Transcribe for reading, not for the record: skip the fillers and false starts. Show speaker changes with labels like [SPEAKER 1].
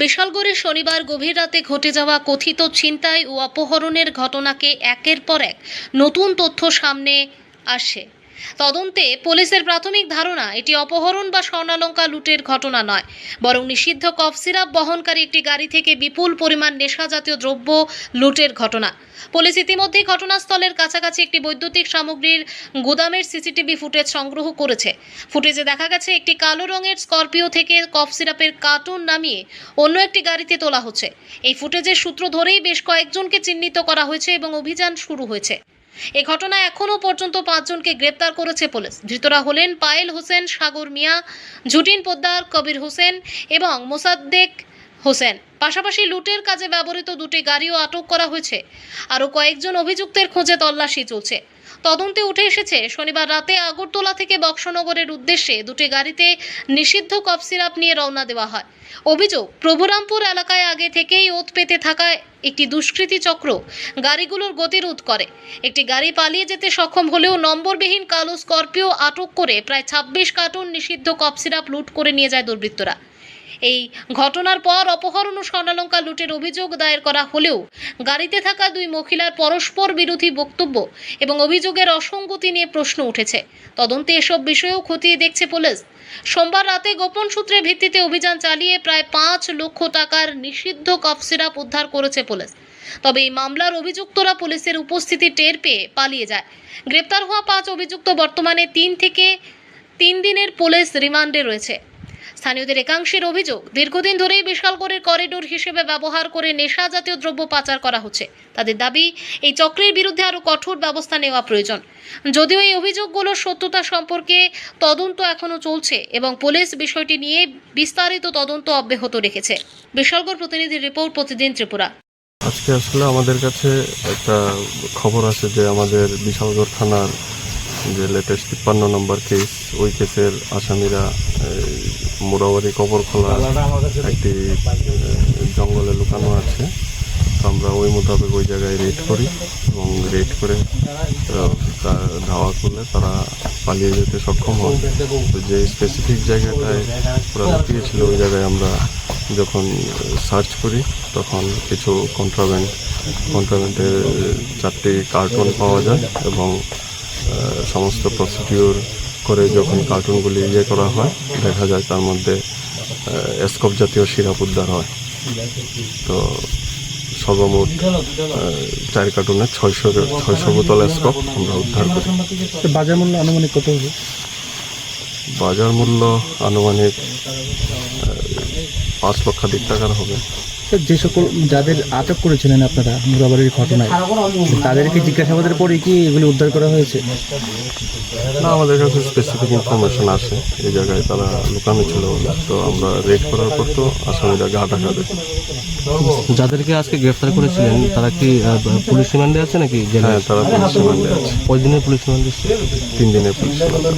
[SPEAKER 1] বিশালগড়ে শনিবার গভীর রাতে ঘটে যাওয়া কথিত ছিনতাই ও অপহরণের ঘটনাকে একের পর এক নতুন তথ্য সামনে আসে। তদন্তে পুলিশের প্রাথমিক ধারণা এটি অপহরণ বা স্বর্ণালঙ্কার লুটের ঘটনা নয়, বরং নিষিদ্ধ কফ সিরাপ বহনকারী একটি গাড়ি থেকে বিপুল পরিমাণ নেশাজাতীয় দ্রব্য লুটের ঘটনা। পুলিশ ইতিমধ্যেই ঘটনাস্থলের কাছাকাছি একটি বৈদ্যুতিক সামগ্রীর গুদামের সিসিটিভি ফুটেজ সংগ্রহ করেছে। ফুটেজে দেখা গেছে একটি কালো রঙের স্করপিও থেকে কফ সিরাপের কার্টুন নামিয়ে অন্য একটি গাড়িতে তোলা হচ্ছে। এই ফুটেজের সূত্র ধরেই বেশ কয়েকজনকে চিহ্নিত করা হয়েছে এবং অভিযান শুরু হয়েছে। এই ঘটনায় এখনও পর্যন্ত 5 জনকে গ্রেপ্তার করেছে পুলিশ। ধৃতরা হলেন পায়েল হোসেন, সাগর মিয়া, ঝুটিন পোদ্দার, কবির হোসেন এবং মোসাদ্দেক হোসেন। পাশাপাশি লুটের কাজে ব্যবহৃত দুটি গাড়িও আটক করা হয়েছে। আরও কয়েকজন অভিযুক্তের খোঁজে তল্লাশি চলছে। তদন্তে উঠে এসেছে শনিবার রাতে আগরতলা থেকে বক্সনগরের উদ্দেশ্যে দুটি গাড়িতে নিষিদ্ধ কফ সিরাপ নিয়ে রওনা দেওয়া হয়। অভিযোগ, প্রভুরামপুর এলাকায় আগে থেকেই ওত পেতে থাকা একটি দুষ্কৃতী চক্র গাড়িগুলোর গতিরোধ করে। একটি গাড়ি পালিয়ে যেতে সক্ষম হলেও নম্বরবিহীন কালো স্করপিও আটক করে প্রায় 26 কার্টুন নিষিদ্ধ কফ সিরাপ লুট করে নিয়ে যায় দুর্বৃত্তরা। এই ঘটনার পর অপহরণ ও স্বর্ণালঙ্কার লুটের অভিযোগ দায়ের করা হলেও গাড়িতে থাকা দুই মহিলার পরস্পর বিরোধী বক্তব্য এবং অভিযোগের অসঙ্গতি নিয়ে প্রশ্ন উঠেছে। তদন্তে এসব বিষয়েও খতিয়ে দেখছে পুলিশ। সোমবার রাতে গোপন সূত্রের ভিত্তিতে অভিযান চালিয়ে প্রায় 5 লক্ষ টাকার নিষিদ্ধ কফ সিরাপ উদ্ধার করেছে পুলিশ। তবে এই মামলার অভিযুক্তরা পুলিশের উপস্থিতি টের পেয়ে পালিয়ে যায়। গ্রেপ্তার হওয়া 5 অভিযুক্ত বর্তমানে 3 থেকে 3 দিনের পুলিশ রিমান্ডে রয়েছে। স্থানীয়দের একাংশের অভিযোগ, দীর্ঘদিন ধরেই বিশালগড়ের করিডোর হিসেবে ব্যবহার করে নেশা জাতীয় দ্রব্য পাচার করা হচ্ছে। তাদের দাবি, এই চক্রের বিরুদ্ধে আরও কঠোর ব্যবস্থা নেওয়া প্রয়োজন। যদিও এই অভিযোগগুলোর সত্যতা সম্পর্কে তদন্ত এখনও চলছে এবং পুলিশ বিষয়টি নিয়ে বিস্তারিত তদন্ত অব্যাহত রেখেছে। বিশালগড় প্রতিনিধির রিপোর্ট, প্রতিদিন ত্রিপুরা।
[SPEAKER 2] আজকে আসলে আমাদের কাছে একটা খবর আছে যে আমাদের বিশালগড় থানার যে লেটেস্ট 53 নম্বর কেস, ওই কেসের আসামিরা মোরাবাড়ি কবরখোলা একটি জঙ্গলে লুকানো আছে। তো আমরা ওই মোতাবেক ওই জায়গায় রেড করি এবং রেড করে ধাওয়া করলে তারা পালিয়ে যেতে সক্ষম হয়। তো যে স্পেসিফিক জায়গাটায় ওরা লুকিয়েছিল ওই জায়গায় আমরা যখন সার্চ করি তখন কিছু কন্ট্রাব্যান্ডের 4টি কার্টুন পাওয়া যায় এবং সমস্ত প্রসিডিওর করে যখন কার্টুনগুলি করা হয় দেখা যায় তার মধ্যে স্কপ জাতীয় সিরাপ উদ্ধার হয়। তো সর্বমোট 4 কার্টুনে 600 বোতল স্কপ আমরা উদ্ধার করি।
[SPEAKER 3] বাজার মূল্য আনুমানিক কত হবে?
[SPEAKER 2] বাজার মূল্য আনুমানিক 5 লক্ষাধিক টাকার হবে।
[SPEAKER 3] যে সকল যাদের আটক করেছিলেন আপনারা মোরাবাড়ির ঘটনায়, তাদেরকে জিজ্ঞাসাবাদের পরে কি এগুলি উদ্ধার করা হয়েছে?
[SPEAKER 2] না, আমাদের কাছে স্পেসিফিক ইনফরমেশন আসে এই জায়গায় তারা লুকানো ছিল, তো আমরা রেড করার পর তো আসামিরা গা ঢাকা দেয়।
[SPEAKER 4] যাদেরকে আজকে গ্রেফতার করেছিলেন তারা কি পুলিশ রিমান্ডে আছে নাকি?
[SPEAKER 2] হ্যাঁ, তারা পুলিশ রিমান্ডে আছে।
[SPEAKER 4] কয় দিনের পুলিশ রিমান্ডে?
[SPEAKER 2] 3 দিনের পুলিশ রিমান্ডে।